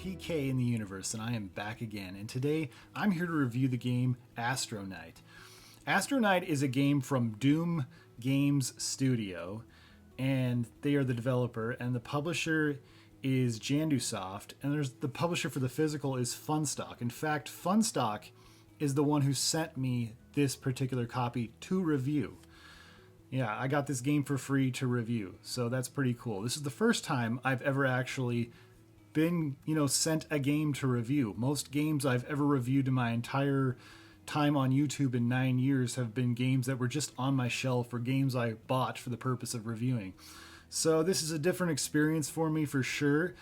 PK in the universe, and I am back again. And today I'm here to review the game Astronite. Astronite is a game from Doom Games Studio, and they are the developer, and the publisher is Jandusoft, and there's the publisher for the physical is Funstock. In fact, Funstock is the one who sent me this particular copy to review. Yeah, I got this game for free to review, so that's pretty cool. This is the first time I've ever actually been, sent a game to review. Most games I've ever reviewed in my entire time on YouTube in 9 years have been games that were just on my shelf or games I bought for the purpose of reviewing. So this is a different experience for me for sure.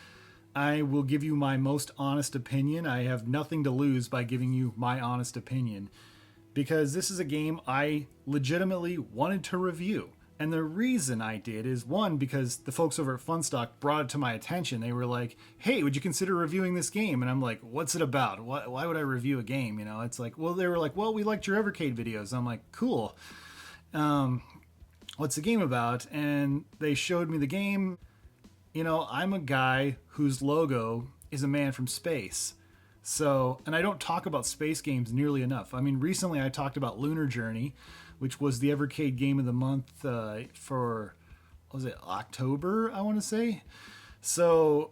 I will give you my most honest opinion. I have nothing to lose by giving you my honest opinion, because this is a game I legitimately wanted to review. And the reason I did is, one, because the folks over at Funstock brought it to my attention. They were like, hey, would you consider reviewing this game? And I'm like, what's it about? Why would I review a game? It's like, well, they were like, well, we liked your Evercade videos. I'm like, cool. What's the game about? And they showed me the game. I'm a guy whose logo is a man from space. So, and I don't talk about space games nearly enough. I mean, recently I talked about Lunar Journey, which was the Evercade game of the month for, what was it, October, I want to say. So,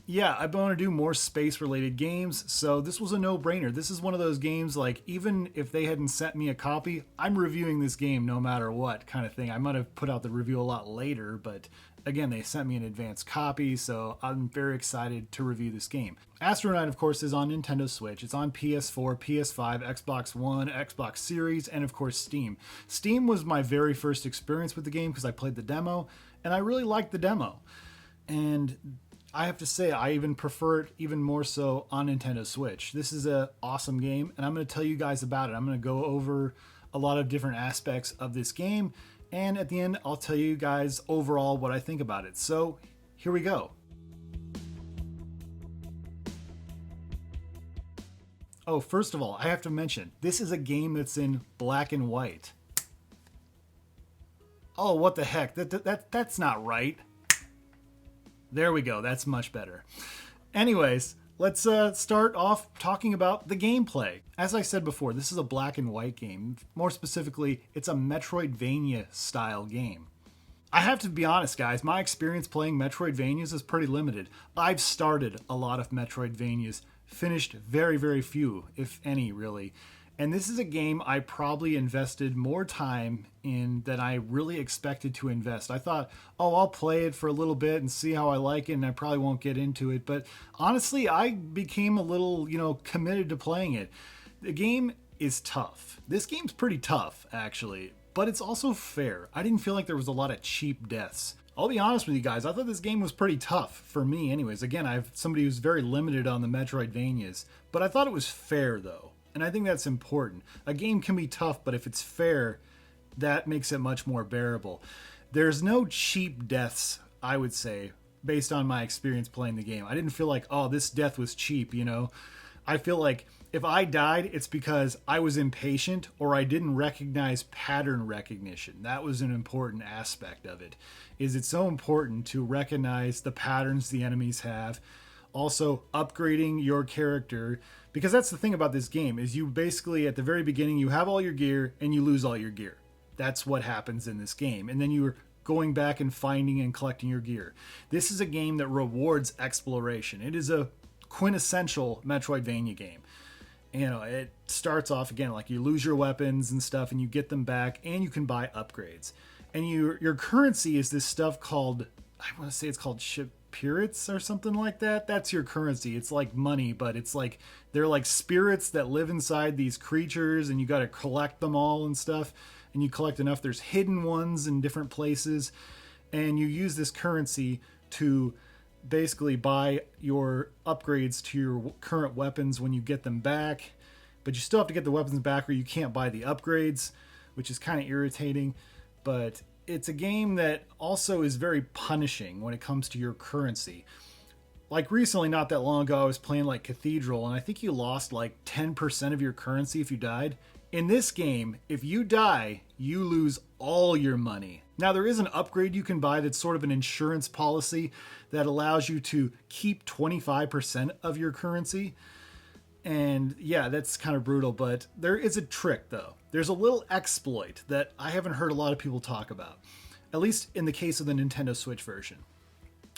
yeah, I want to do more space-related games, so this was a no-brainer. This is one of those games, like, even if they hadn't sent me a copy, I'm reviewing this game no matter what kind of thing. I might have put out the review a lot later, but again, they sent me an advanced copy, so I'm very excited to review this game. Astronite, of course, is on Nintendo Switch. It's on PS4, PS5, Xbox One, Xbox Series, and of course Steam. Steam was my very first experience with the game because I played the demo, and I really liked the demo. And I have to say, I even prefer it even more so on Nintendo Switch. This is an awesome game, and I'm going to tell you guys about it. I'm going to go over a lot of different aspects of this game, and at the end, I'll tell you guys overall what I think about it. So, here we go. Oh, first of all, I have to mention, this is a game that's in black and white. Oh, what the heck? That's not right. There we go. That's much better. Anyways, let's start off talking about the gameplay. As I said before, this is a black and white game. More specifically, it's a Metroidvania style game. I have to be honest, guys, my experience playing Metroidvanias is pretty limited. I've started a lot of Metroidvanias, finished very, very few, if any, really. And this is a game I probably invested more time in than I really expected to invest. I thought, oh, I'll play it for a little bit and see how I like it, and I probably won't get into it. But honestly, I became a little, committed to playing it. The game is tough. This game's pretty tough, actually, but it's also fair. I didn't feel like there was a lot of cheap deaths. I'll be honest with you guys, I thought this game was pretty tough for me anyways. Again, I'm somebody who's very limited on the Metroidvanias, but I thought it was fair, though. And I think that's important. A game can be tough, but if it's fair, that makes it much more bearable. There's no cheap deaths, I would say, based on my experience playing the game. I didn't feel like, oh, this death was cheap, I feel like if I died, it's because I was impatient or I didn't recognize pattern recognition. That was an important aspect of it. It's so important to recognize the patterns the enemies have. Also, upgrading your character, because that's the thing about this game, is you basically, at the very beginning, you have all your gear and you lose all your gear. That's what happens in this game. And then you're going back and finding and collecting your gear. This is a game that rewards exploration. It is a quintessential Metroidvania game. It starts off, again, like you lose your weapons and stuff and you get them back and you can buy upgrades. And your currency is this stuff called, I want to say it's called spirits or something like that. That's your currency. It's like money, but it's like they're like spirits that live inside these creatures, and you got to collect them all and stuff. And you collect enough. There's hidden ones in different places, and you use this currency to basically buy your upgrades to your current weapons when you get them back. But you still have to get the weapons back, or you can't buy the upgrades, which is kind of irritating. But it's a game that also is very punishing when it comes to your currency. Like recently, not that long ago, I was playing like Cathedral, and I think you lost like 10% of your currency if you died. In this game, if you die, you lose all your money. Now, there is an upgrade you can buy that's sort of an insurance policy that allows you to keep 25% of your currency. And yeah, that's kind of brutal, but there is a trick though. There's a little exploit that I haven't heard a lot of people talk about, at least in the case of the Nintendo Switch version.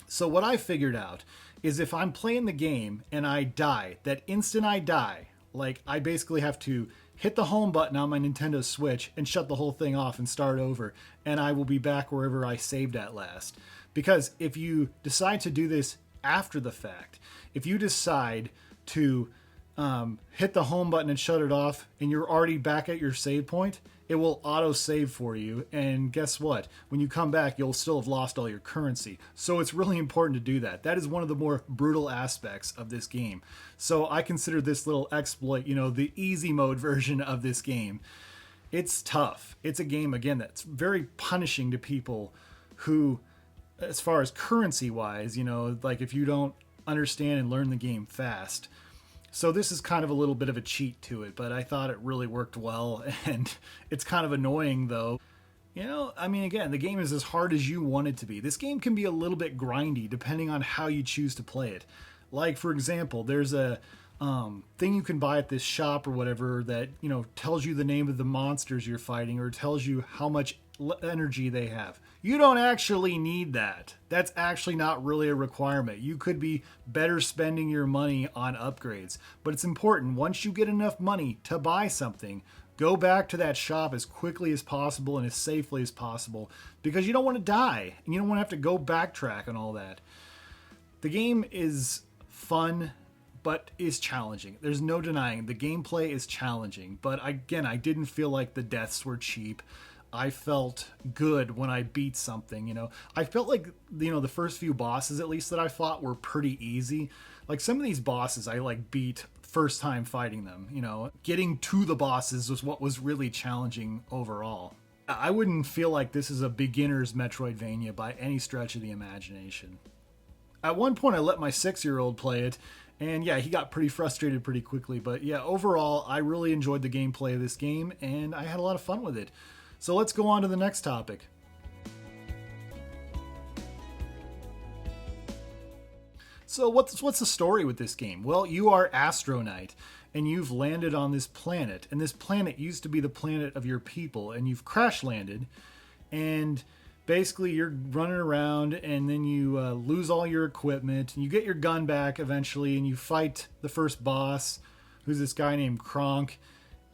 So what I figured out is if I'm playing the game and I die, that instant I die, like I basically have to hit the home button on my Nintendo Switch and shut the whole thing off and start over, and I will be back wherever I saved at last. Because if you decide to do this after the fact, if you decide to hit the home button and shut it off and you're already back at your save point, it will auto save for you. And guess what? When you come back, you'll still have lost all your currency. So it's really important to do that. That is one of the more brutal aspects of this game. So I consider this little exploit, the easy mode version of this game. It's tough. It's a game, again, that's very punishing to people who, as far as currency wise, like if you don't understand and learn the game fast. So this is kind of a little bit of a cheat to it, but I thought it really worked well, and it's kind of annoying though. Again, the game is as hard as you want it to be. This game can be a little bit grindy depending on how you choose to play it. Like, for example, there's a thing you can buy at this shop or whatever that, tells you the name of the monsters you're fighting or tells you how much energy they have. You don't actually need that. That's actually not really a requirement. You could be better spending your money on upgrades. But it's important, once you get enough money to buy something, go back to that shop as quickly as possible and as safely as possible, because you don't want to die and you don't want to have to go backtrack and all that. The game is fun, but is challenging. There's no denying the gameplay is challenging. But again, I didn't feel like the deaths were cheap. I felt good when I beat something, I felt like, the first few bosses, at least that I fought, were pretty easy. Like some of these bosses I beat first time fighting them, getting to the bosses was what was really challenging overall. I wouldn't feel like this is a beginner's Metroidvania by any stretch of the imagination. At one point I let my 6-year-old play it, and yeah, he got pretty frustrated pretty quickly, but yeah, overall I really enjoyed the gameplay of this game and I had a lot of fun with it. So let's go on to the next topic. So what's the story with this game? Well, you are Astronite, and you've landed on this planet. And this planet used to be the planet of your people, and you've crash landed. And basically you're running around, and then you lose all your equipment. And you get your gun back eventually, and you fight the first boss, who's this guy named Kronk.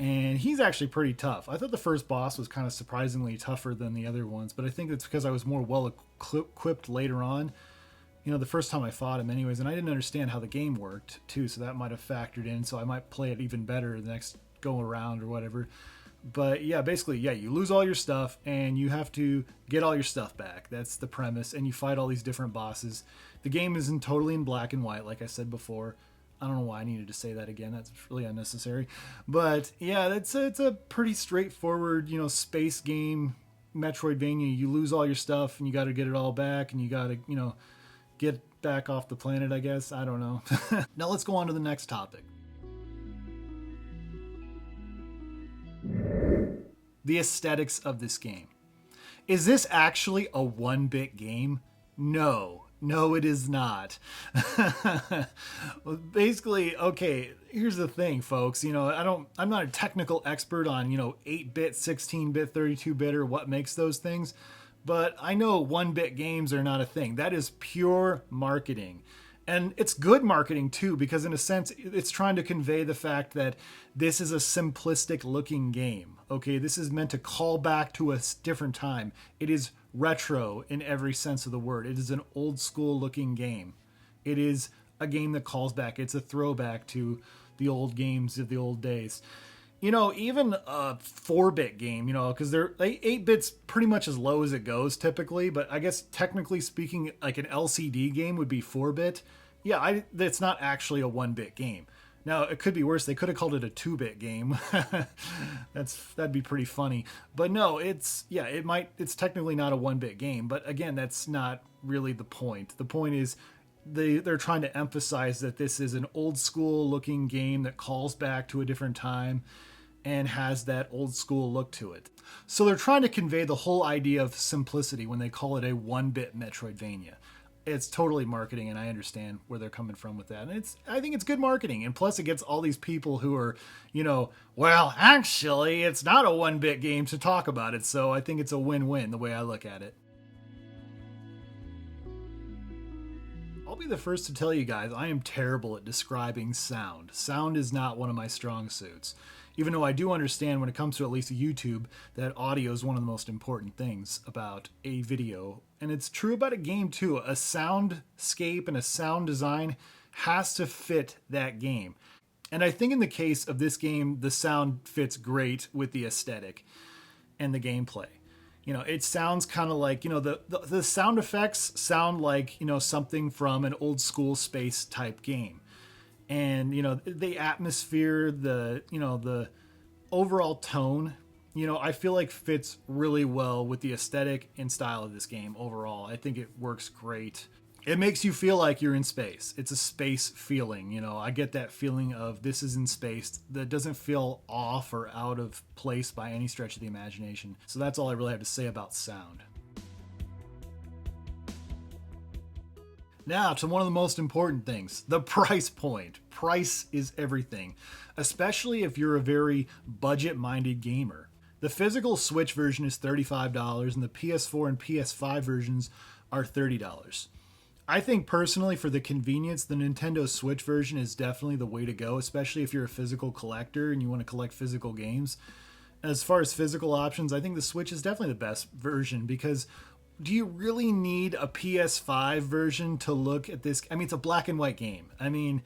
And he's actually pretty tough. I thought the first boss was kind of surprisingly tougher than the other ones, but I think it's because I was more well equipped later on. The first time I fought him anyways, and I didn't understand how the game worked too, so that might have factored in, so I might play it even better the next go around or whatever. But yeah, basically, you lose all your stuff and you have to get all your stuff back. That's the premise, and you fight all these different bosses. The game isn't totally in black and white, like I said before. I don't know why I needed to say that again. That's really unnecessary. But yeah, it's a pretty straightforward, space game, Metroidvania. You lose all your stuff and you got to get it all back, and you got to, get back off the planet, I guess. I don't know. Now let's go on to the next topic. The aesthetics of this game. Is this actually a 1-bit game? No, it is not. Basically, okay, here's the thing, folks. I'm not a technical expert on, 8-bit, 16-bit, 32-bit, or what makes those things, but I know 1-bit games are not a thing. That is pure marketing. And it's good marketing too, because in a sense, it's trying to convey the fact that this is a simplistic looking game. Okay, this is meant to call back to a different time. It is retro in every sense of the word. It is an old school looking game. It is a game that calls back. It's a throwback to the old games of the old days. Even a 4-bit game, because they're 8-bit's pretty much as low as it goes typically, but I guess technically speaking, like an LCD game would be 4-bit. Yeah, that's not actually a 1-bit game. Now, it could be worse. They could have called it a 2-bit game. That'd be pretty funny. But no, it's technically not a 1-bit game, but again, that's not really the point. The point is they're trying to emphasize that this is an old school looking game that calls back to a different time. and has that old school look to it. So they're trying to convey the whole idea of simplicity when they call it a 1-bit Metroidvania. It's totally marketing, and I understand where they're coming from with that. And I think it's good marketing. And plus it gets all these people who are, well, actually, it's not a 1-bit game to talk about it. So I think it's a win-win the way I look at it. I'll be the first to tell you guys, I am terrible at describing sound. Sound is not one of my strong suits. Even though I do understand when it comes to at least YouTube that audio is one of the most important things about a video. And it's true about a game too. A soundscape and a sound design has to fit that game. And I think in the case of this game, the sound fits great with the aesthetic and the gameplay. It sounds kind of like, the sound effects sound like, something from an old school space type game. And, the atmosphere, the overall tone, I feel like fits really well with the aesthetic and style of this game overall. I think it works great. It makes you feel like you're in space. It's a space feeling, I get that feeling of this is in space that doesn't feel off or out of place by any stretch of the imagination. So that's all I really have to say about sound. Now to one of the most important things, the price point. Price is everything, especially if you're a very budget-minded gamer. The physical Switch version is $35 and the PS4 and PS5 versions are $30. I think personally for the convenience, the Nintendo Switch version is definitely the way to go, especially if you're a physical collector and you want to collect physical games. As far as physical options, I think the Switch is definitely the best version because do you really need a PS5 version to look at this? I mean, it's a black and white game. I mean,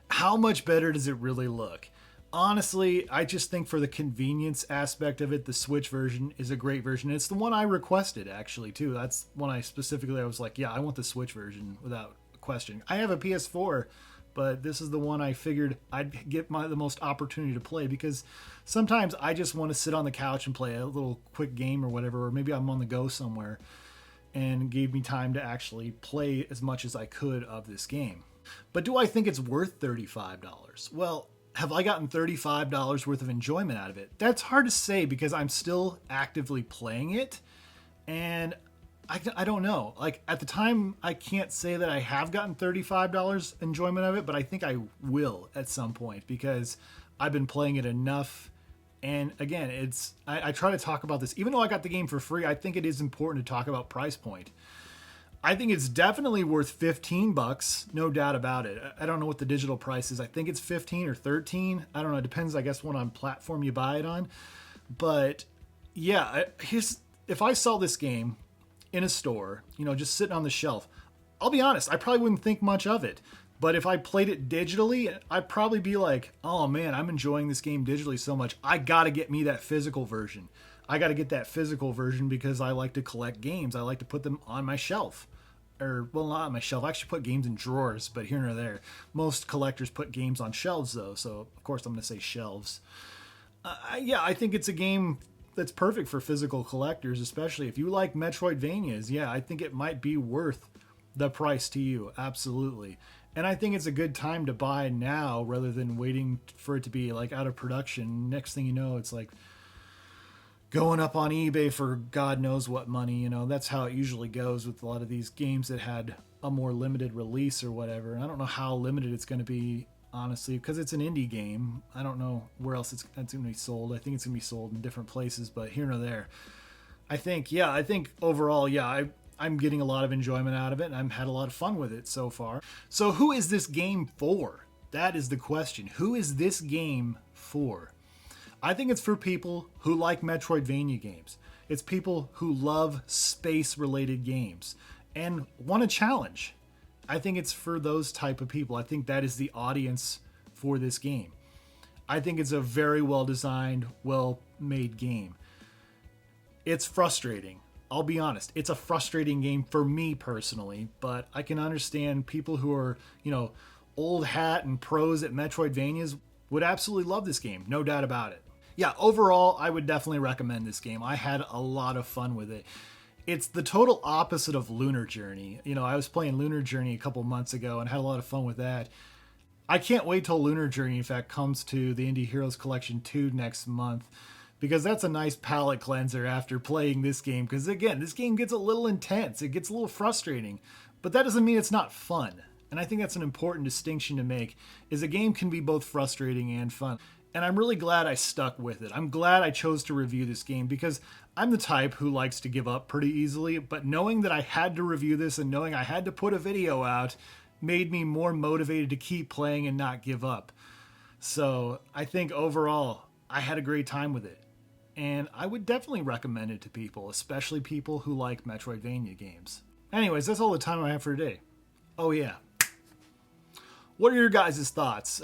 how much better does it really look? Honestly, I just think for the convenience aspect of it, the Switch version is a great version. It's the one I requested, actually, too. That's one I was like, yeah, I want the Switch version without question. I have a PS4, but this is the one I figured I'd get the most opportunity to play because sometimes I just want to sit on the couch and play a little quick game or whatever, or maybe I'm on the go somewhere, and gave me time to actually play as much as I could of this game. But do I think it's worth $35? Well, have I gotten $35 worth of enjoyment out of it? That's hard to say because I'm still actively playing it. And I don't know. Like at the time, I can't say that I have gotten $35 enjoyment of it, but I think I will at some point because I've been playing it enough. And again, I try to talk about this. Even though I got the game for free, I think it is important to talk about price point. I think it's definitely worth $15, no doubt about it. I don't know what the digital price is. I think it's 15 or 13. I don't know. It depends, I guess, what on platform you buy it on. But yeah, if I saw this game in a store, just sitting on the shelf, I'll be honest, I probably wouldn't think much of it. But if I played it digitally, I'd probably be like, oh man, I'm enjoying this game digitally so much. I got to get me that physical version. I got to get that physical version because I like to collect games. I like to put them on my shelf. Well, not on my shelf. I actually put games in drawers, but here and there. Most collectors put games on shelves, though. So, of course, I'm going to say shelves. I think it's a game that's perfect for physical collectors, especially if you like Metroidvanias. Yeah, I think it might be worth the price to you. Absolutely. And I think it's a good time to buy now rather than waiting for it to be like out of production. Next thing you know, it's like going up on eBay for God knows what money. That's how it usually goes with a lot of these games that had a more limited release or whatever. And I don't know how limited it's going to be, honestly, because it's an indie game. I don't know where else it's going to be sold. I think it's going to be sold in different places, but here nor there. I think overall, I'm getting a lot of enjoyment out of it, and I've had a lot of fun with it so far. So who is this game for? That is the question. Who is this game for? I think it's for people who like Metroidvania games. It's people who love space-related games and want a challenge. I think it's for those type of people. I think that is the audience for this game. I think it's a very well-designed, well-made game. It's frustrating. I'll be honest. It's a frustrating game for me personally, but I can understand people who are, old hat and pros at Metroidvanias would absolutely love this game. No doubt about it. Yeah, overall, I would definitely recommend this game. I had a lot of fun with it. It's the total opposite of Lunar Journey. I was playing Lunar Journey a couple months ago and had a lot of fun with that. I can't wait till Lunar Journey, in fact, comes to the Indie Heroes Collection 2 next month, because that's a nice palate cleanser after playing this game. Because again, this game gets a little intense, it gets a little frustrating, but that doesn't mean it's not fun. And I think that's an important distinction to make, is a game can be both frustrating and fun. And I'm really glad I stuck with it. I'm glad I chose to review this game, because I'm the type who likes to give up pretty easily, but knowing that I had to review this and knowing I had to put a video out made me more motivated to keep playing and not give up. So I think overall, I had a great time with it. And I would definitely recommend it to people, especially people who like Metroidvania games. Anyways, that's all the time I have for today. Oh yeah. What are your guys' thoughts?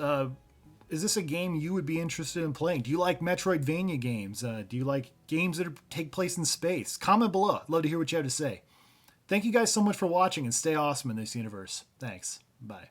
Is this a game you would be interested in playing? Do you like Metroidvania games? Do you like games that take place in space? Comment below. I'd love to hear what you have to say. Thank you guys so much for watching, and stay awesome in this universe. Thanks. Bye.